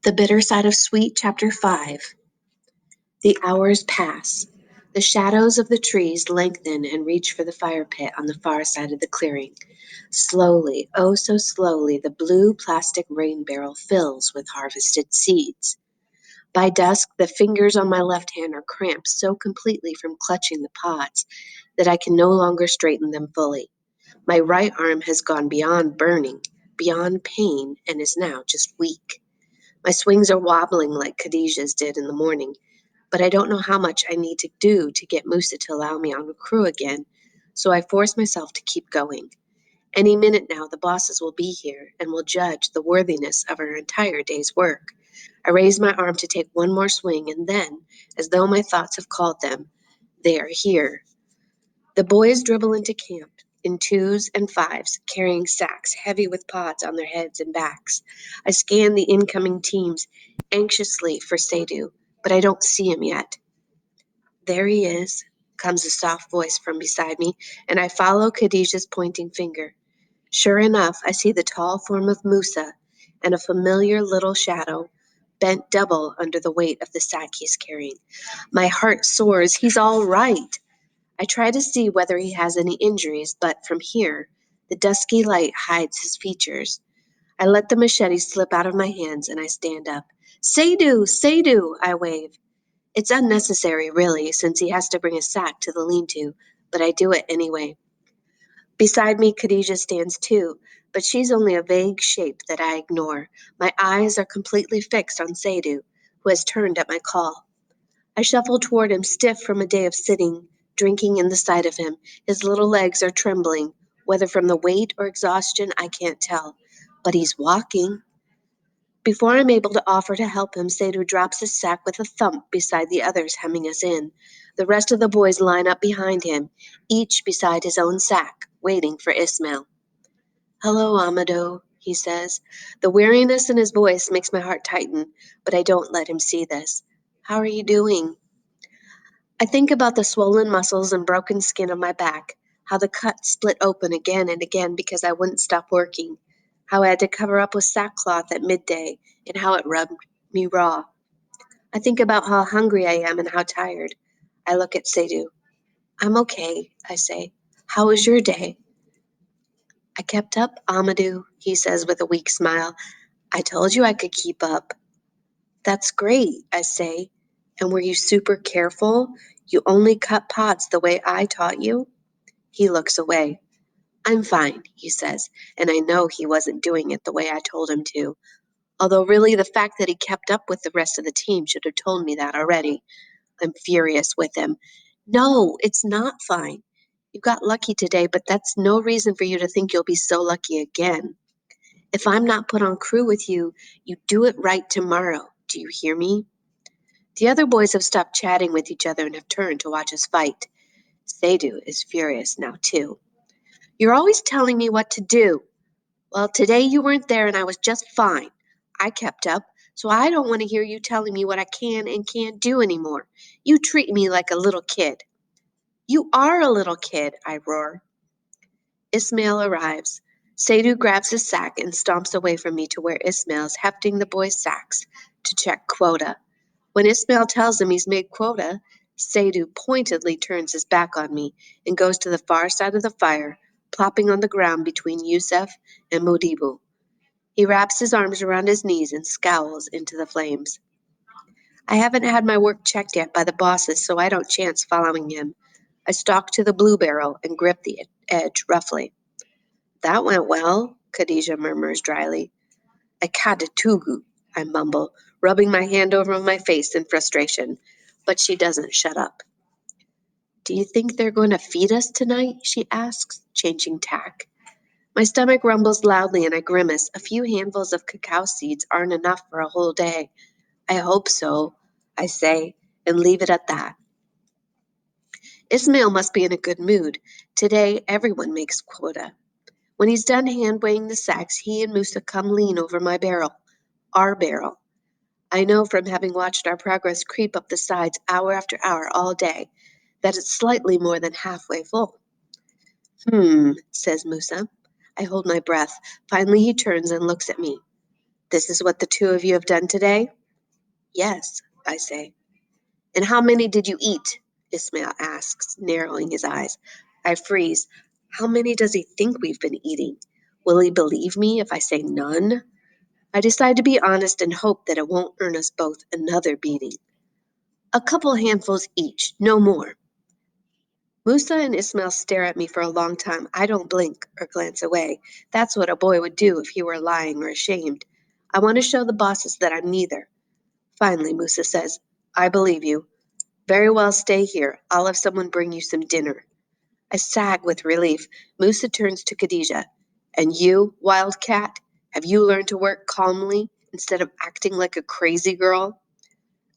The Bitter Side of Sweet, Chapter 5. The hours pass. The shadows of the trees lengthen and reach for the fire pit on the far side of the clearing. Slowly, oh so slowly, the blue plastic rain barrel fills with harvested seeds. By dusk, the fingers on my left hand are cramped so completely from clutching the pods that I can no longer straighten them fully. My right arm has gone beyond burning, beyond pain, and is now just weak. My swings are wobbling like Khadijah's did in the morning, but I don't know how much I need to do to get Musa to allow me on the crew again, so I force myself to keep going. Any minute now, the bosses will be here and will judge the worthiness of our entire day's work. I raise my arm to take one more swing, and then, as though my thoughts have called them, they are here. The boys dribble into camp in twos and fives, carrying sacks heavy with pods on their heads and backs. I scan the incoming teams anxiously for Seydu, but I don't see him yet. There he is, comes a soft voice from beside me, and I follow Khadijah's pointing finger. Sure enough, I see the tall form of Musa and a familiar little shadow, bent double under the weight of the sack he's carrying. My heart soars. He's all right. I try to see whether he has any injuries, but from here, the dusky light hides his features. I let the machete slip out of my hands and I stand up. Seydu, Seydu, I wave. It's unnecessary, really, since he has to bring a sack to the lean-to, but I do it anyway. Beside me, Khadijah stands too, but she's only a vague shape that I ignore. My eyes are completely fixed on Seydu, who has turned at my call. I shuffle toward him, stiff from a day of sitting, drinking in the sight of him. His little legs are trembling, whether from the weight or exhaustion, I can't tell. But he's walking. Before I'm able to offer to help him, Seydu drops his sack with a thump beside the others hemming us in. The rest of the boys line up behind him, each beside his own sack, waiting for Ismail. Hello, Amado, he says. The weariness in his voice makes my heart tighten, but I don't let him see this. How are you doing? I think about the swollen muscles and broken skin on my back, how the cut split open again and again because I wouldn't stop working, how I had to cover up with sackcloth at midday, and how it rubbed me raw. I think about how hungry I am and how tired. I look at Seydu. I'm okay, I say. How was your day? I kept up, Amadou, he says with a weak smile. I told you I could keep up. That's great, I say. And were you super careful? You only cut pods the way I taught you? He looks away. I'm fine, he says, and I know he wasn't doing it the way I told him to. Although really the fact that he kept up with the rest of the team should have told me that already. I'm furious with him. No, it's not fine. You got lucky today, but that's no reason for you to think you'll be so lucky again. If I'm not put on crew with you, you do it right tomorrow. Do you hear me? The other boys have stopped chatting with each other and have turned to watch us fight. Seydu is furious now, too. You're always telling me what to do. Well, today you weren't there and I was just fine. I kept up, so I don't want to hear you telling me what I can and can't do anymore. You treat me like a little kid. You are a little kid, I roar. Ismail arrives. Seydu grabs his sack and stomps away from me to where Ismail is hefting the boys' sacks to check quota. When Ismail tells him he's made quota, Seydu pointedly turns his back on me and goes to the far side of the fire, plopping on the ground between Yusef and Modibu. He wraps his arms around his knees and scowls into the flames. I haven't had my work checked yet by the bosses, so I don't chance following him. I stalk to the blue barrel and grip the edge roughly. That went well, Khadijah murmurs dryly. Akadatugu, I mumble, rubbing my hand over my face in frustration, but she doesn't shut up. Do you think they're going to feed us tonight? She asks, changing tack. My stomach rumbles loudly and I grimace. A few handfuls of cacao seeds aren't enough for a whole day. I hope so, I say, and leave it at that. Ismail must be in a good mood. Today, everyone makes quota. When he's done hand weighing the sacks, he and Musa come lean over my barrel, our barrel. I know from having watched our progress creep up the sides hour after hour all day that it's slightly more than halfway full. Says Musa. I hold my breath. Finally, he turns and looks at me. This is what the two of you have done today? Yes, I say. And how many did you eat? Ismail asks, narrowing his eyes. I freeze. How many does he think we've been eating? Will he believe me if I say none? I decide to be honest and hope that it won't earn us both another beating. A couple handfuls each, no more. Musa and Ismail stare at me for a long time. I don't blink or glance away. That's what a boy would do if he were lying or ashamed. I want to show the bosses that I'm neither. Finally, Musa says, I believe you. Very well, stay here. I'll have someone bring you some dinner. I sag with relief. Musa turns to Khadija. And you, Wildcat, have you learned to work calmly instead of acting like a crazy girl?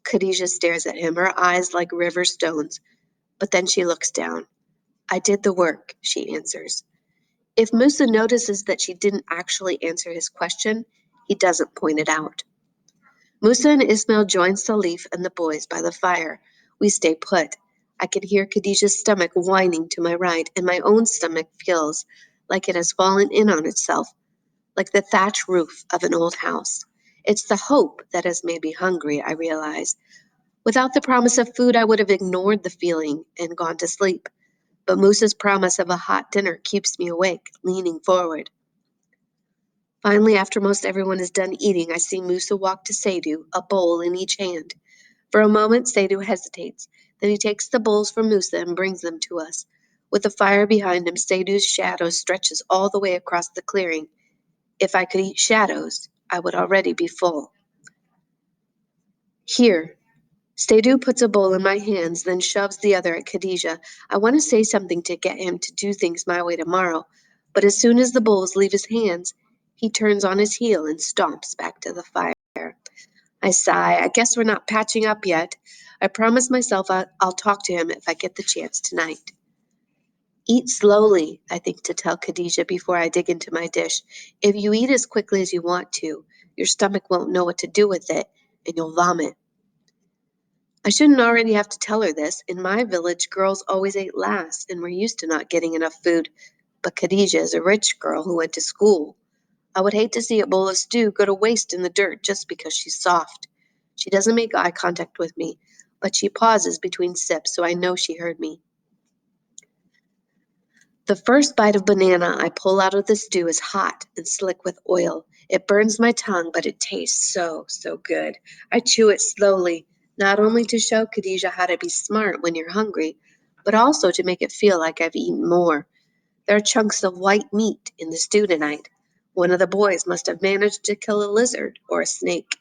Khadija stares at him, her eyes like river stones. But then she looks down. I did the work, she answers. If Musa notices that she didn't actually answer his question, he doesn't point it out. Musa and Ismail join Salif and the boys by the fire. We stay put. I can hear Khadijah's stomach whining to my right, and my own stomach feels like it has fallen in on itself, like the thatch roof of an old house. It's the hope that has made me hungry, I realize. Without the promise of food, I would have ignored the feeling and gone to sleep. But Musa's promise of a hot dinner keeps me awake, leaning forward. Finally, after most everyone is done eating, I see Musa walk to Seydu, a bowl in each hand. For a moment, Seydu hesitates. Then he takes the bowls from Musa and brings them to us. With the fire behind him, Seydu's shadow stretches all the way across the clearing. If I could eat shadows, I would already be full. Here. Seydu puts a bowl in my hands, then shoves the other at Khadija. I want to say something to get him to do things my way tomorrow, but as soon as the bowls leave his hands, he turns on his heel and stomps back to the fire. I sigh. I guess we're not patching up yet. I promise myself I'll talk to him if I get the chance tonight. Eat slowly, I think to tell Khadija before I dig into my dish. If you eat as quickly as you want to, your stomach won't know what to do with it, and you'll vomit. I shouldn't already have to tell her this. In my village, girls always ate last, and we're used to not getting enough food. But Khadija is a rich girl who went to school. I would hate to see a bowl of stew go to waste in the dirt just because she's soft. She doesn't make eye contact with me, but she pauses between sips, so I know she heard me. The first bite of banana I pull out of the stew is hot and slick with oil. It burns my tongue, but it tastes so, so good. I chew it slowly, not only to show Khadija how to be smart when you're hungry, but also to make it feel like I've eaten more. There are chunks of white meat in the stew tonight. One of the boys must have managed to kill a lizard or a snake.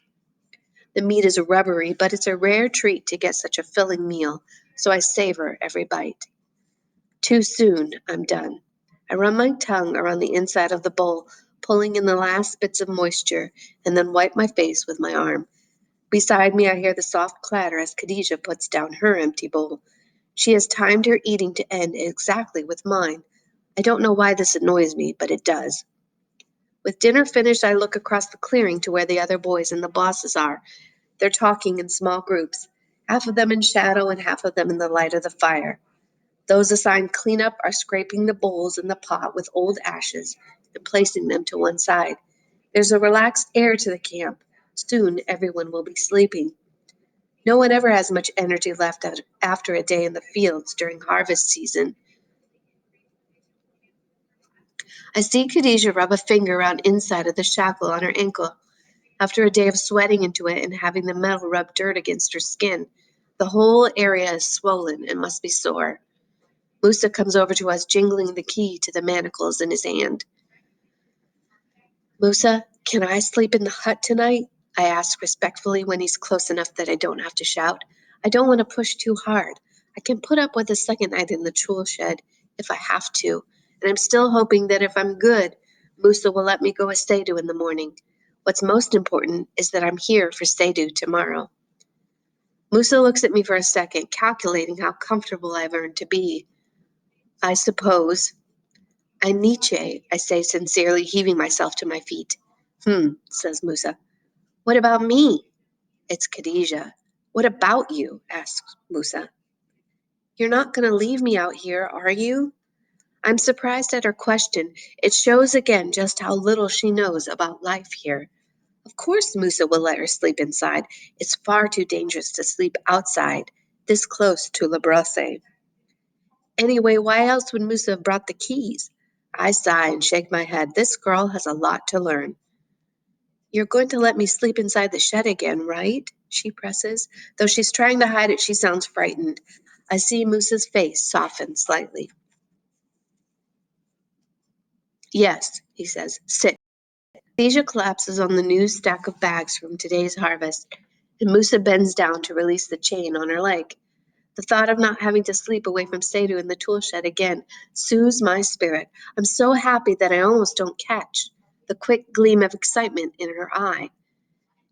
The meat is rubbery, but it's a rare treat to get such a filling meal, so I savor every bite. Too soon, I'm done. I run my tongue around the inside of the bowl, pulling in the last bits of moisture, and then wipe my face with my arm. Beside me, I hear the soft clatter as Khadija puts down her empty bowl. She has timed her eating to end exactly with mine. I don't know why this annoys me, but it does. With dinner finished, I look across the clearing to where the other boys and the bosses are. They're talking in small groups, half of them in shadow and half of them in the light of the fire. Those assigned cleanup are scraping the bowls in the pot with old ashes and placing them to one side. There's a relaxed air to the camp. Soon everyone will be sleeping. No one ever has much energy left after a day in the fields during harvest season. I see Khadija rub a finger around inside of the shackle on her ankle. After a day of sweating into it and having the metal rub dirt against her skin, the whole area is swollen and must be sore. Musa comes over to us, jingling the key to the manacles in his hand. Musa, can I sleep in the hut tonight? I ask respectfully when he's close enough that I don't have to shout. I don't want to push too hard. I can put up with a second night in the tool shed if I have to, and I'm still hoping that if I'm good, Musa will let me go with Seydu in the morning. What's most important is that I'm here for Seydu tomorrow. Musa looks at me for a second, calculating how comfortable I've earned to be. I suppose. I'm Nietzsche, I say sincerely, heaving myself to my feet. Says Musa. What about me? It's Khadija. What about you? Asks Musa. You're not going to leave me out here, are you? I'm surprised at her question. It shows again just how little she knows about life here. Of course Musa will let her sleep inside. It's far too dangerous to sleep outside, this close to Le Brosse. Anyway, why else would Musa have brought the keys? I sigh and shake my head. This girl has a lot to learn. You're going to let me sleep inside the shed again, right? She presses. Though she's trying to hide it, she sounds frightened. I see Musa's face soften slightly. Yes, he says. Sit. Asia collapses on the new stack of bags from today's harvest, and Musa bends down to release the chain on her leg. The thought of not having to sleep away from Sadu in the tool shed again soothes my spirit. I'm so happy that I almost don't catch the quick gleam of excitement in her eye.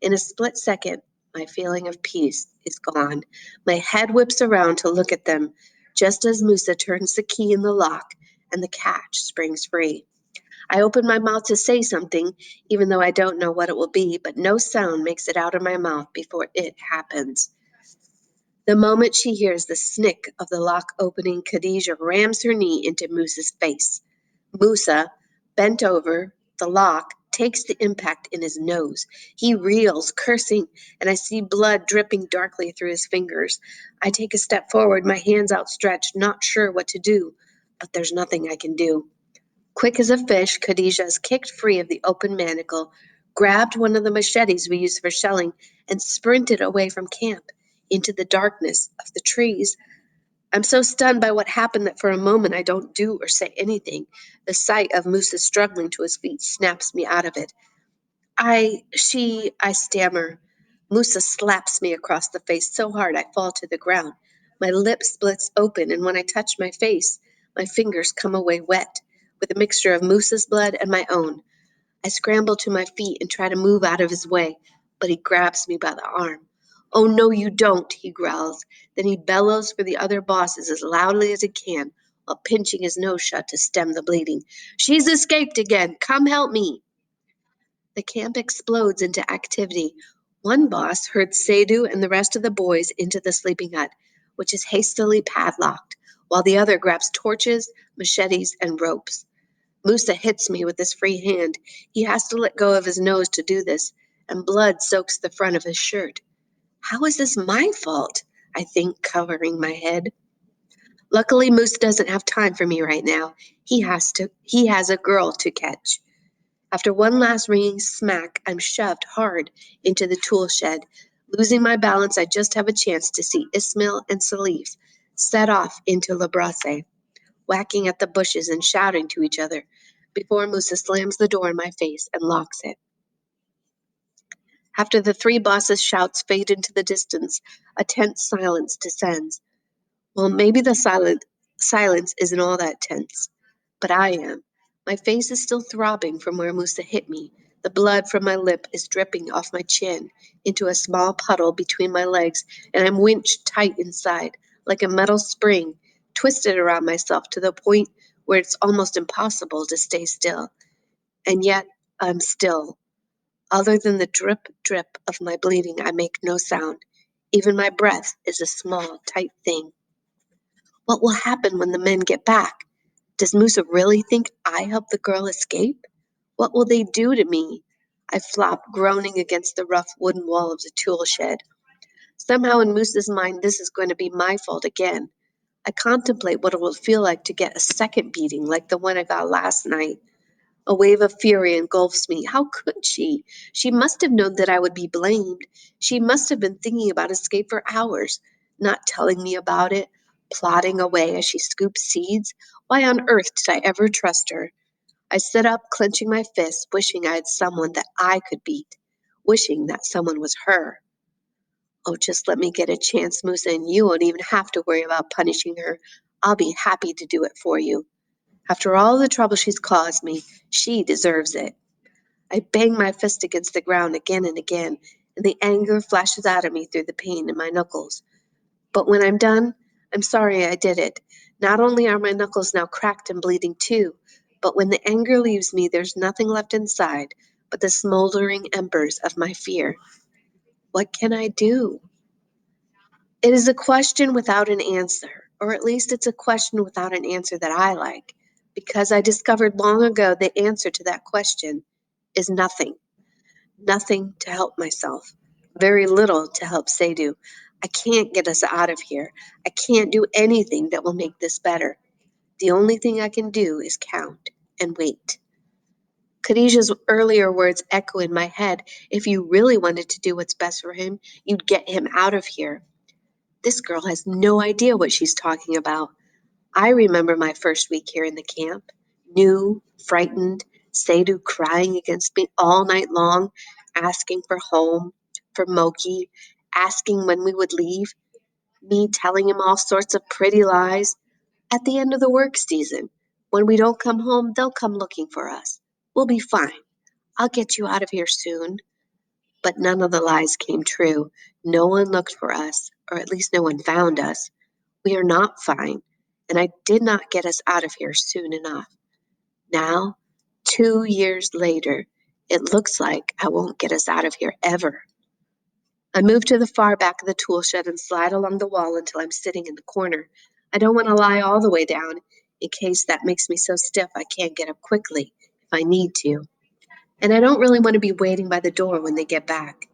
In a split second, my feeling of peace is gone. My head whips around to look at them, just as Musa turns the key in the lock and the catch springs free. I open my mouth to say something, even though I don't know what it will be, but no sound makes it out of my mouth before it happens. The moment she hears the snick of the lock opening, Khadijah rams her knee into Musa's face. Musa, bent over the lock, takes the impact in his nose. He reels, cursing, and I see blood dripping darkly through his fingers. I take a step forward, my hands outstretched, not sure what to do, but there's nothing I can do. Quick as a fish, Khadijah is kicked free of the open manacle, grabbed one of the machetes we use for shelling, and sprinted away from camp into the darkness of the trees. I'm so stunned by what happened that for a moment I don't do or say anything. The sight of Musa struggling to his feet snaps me out of it. I stammer. Musa slaps me across the face so hard I fall to the ground. My lip splits open, and when I touch my face, my fingers come away wet, with a mixture of Musa's blood and my own. I scramble to my feet and try to move out of his way, but he grabs me by the arm. Oh, no, you don't, he growls. Then he bellows for the other bosses as loudly as he can, while pinching his nose shut to stem the bleeding. She's escaped again. Come help me. The camp explodes into activity. One boss herds Sadu and the rest of the boys into the sleeping hut, which is hastily padlocked, while the other grabs torches, machetes, and ropes. Musa hits me with his free hand. He has to let go of his nose to do this, and blood soaks the front of his shirt. How is this my fault? I think, covering my head. Luckily, Musa doesn't have time for me right now. He has a girl to catch. After one last ringing smack, I'm shoved hard into the tool shed. Losing my balance, I just have a chance to see Ismail and Salif set off into Le Brasse, whacking at the bushes and shouting to each other before Musa slams the door in my face and locks it. After the three bosses' shouts fade into the distance, a tense silence descends. Well, maybe the silence isn't all that tense, but I am. My face is still throbbing from where Musa hit me. The blood from my lip is dripping off my chin into a small puddle between my legs, and I'm winched tight inside, like a metal spring, twisted around myself to the point where it's almost impossible to stay still. And yet, I'm still. Other than the drip, drip of my bleeding, I make no sound. Even my breath is a small, tight thing. What will happen when the men get back? Does Musa really think I helped the girl escape? What will they do to me? I flop, groaning against the rough wooden wall of the tool shed. Somehow in Musa's mind, this is going to be my fault again. I contemplate what it will feel like to get a second beating like the one I got last night. A wave of fury engulfs me. How could she? She must have known that I would be blamed. She must have been thinking about escape for hours, not telling me about it, plodding away as she scoops seeds. Why on earth did I ever trust her? I sit up, clenching my fists, wishing I had someone that I could beat, wishing that someone was her. Oh, just let me get a chance, Musa, and you won't even have to worry about punishing her. I'll be happy to do it for you. After all the trouble she's caused me, she deserves it. I bang my fist against the ground again and again, and the anger flashes out at me through the pain in my knuckles. But when I'm done, I'm sorry I did it. Not only are my knuckles now cracked and bleeding too, but when the anger leaves me, there's nothing left inside but the smoldering embers of my fear. What can I do? It is a question without an answer, or at least it's a question without an answer that I like, because I discovered long ago the answer to that question is nothing. Nothing to help myself. Very little to help Sadhu. I can't get us out of here. I can't do anything that will make this better. The only thing I can do is count and wait. Khadijah's earlier words echo in my head. If you really wanted to do what's best for him, you'd get him out of here. This girl has no idea what she's talking about. I remember my first week here in the camp. New, frightened, Sadhu crying against me all night long, asking for home, for Moki, asking when we would leave, me telling him all sorts of pretty lies. At the end of the work season, when we don't come home, they'll come looking for us. We'll be fine. I'll get you out of here soon. But none of the lies came true. No one looked for us, or at least no one found us. We are not fine, and I did not get us out of here soon enough. Now, 2 years later, it looks like I won't get us out of here ever. I move to the far back of the tool shed and slide along the wall until I'm sitting in the corner. I don't want to lie all the way down in case that makes me so stiff I can't get up quickly if I need to. And I don't really want to be waiting by the door when they get back,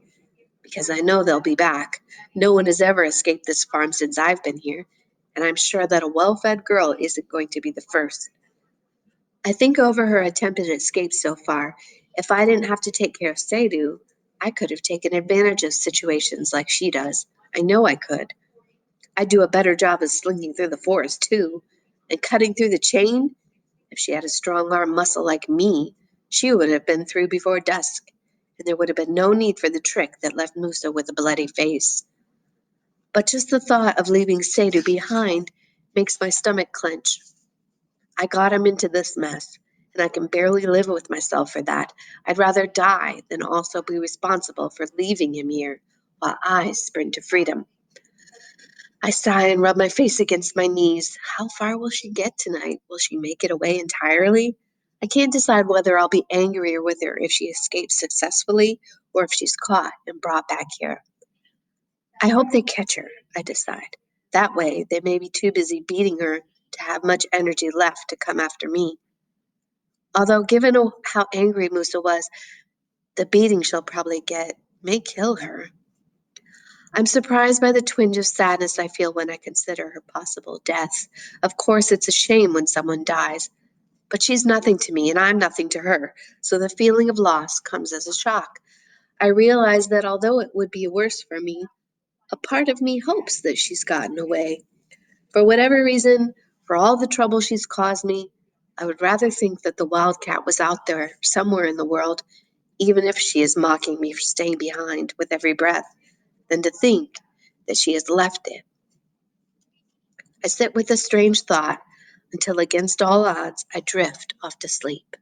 because I know they'll be back. No one has ever escaped this farm since I've been here, and I'm sure that a well-fed girl isn't going to be the first. I think over her attempted escape so far. If I didn't have to take care of Sadhu, I could have taken advantage of situations like she does. I know I could. I'd do a better job of slinking through the forest, too. And cutting through the chain? If she had a strong arm muscle like me, she would have been through before dusk, and there would have been no need for the trick that left Musa with a bloody face. But just the thought of leaving Sadhu behind makes my stomach clench. I got him into this mess, and I can barely live with myself for that. I'd rather die than also be responsible for leaving him here while I sprint to freedom. I sigh and rub my face against my knees. How far will she get tonight? Will she make it away entirely? I can't decide whether I'll be angrier with her if she escapes successfully or if she's caught and brought back here. I hope they catch her, I decide. That way, they may be too busy beating her to have much energy left to come after me. Although, given how angry Musa was, the beating she'll probably get may kill her. I'm surprised by the twinge of sadness I feel when I consider her possible deaths. Of course, it's a shame when someone dies, but she's nothing to me and I'm nothing to her, so the feeling of loss comes as a shock. I realize that although it would be worse for me, a part of me hopes that she's gotten away. For whatever reason, for all the trouble she's caused me, I would rather think that the wildcat was out there somewhere in the world, even if she is mocking me for staying behind with every breath, than to think that she has left it. I sit with a strange thought until, against all odds, I drift off to sleep.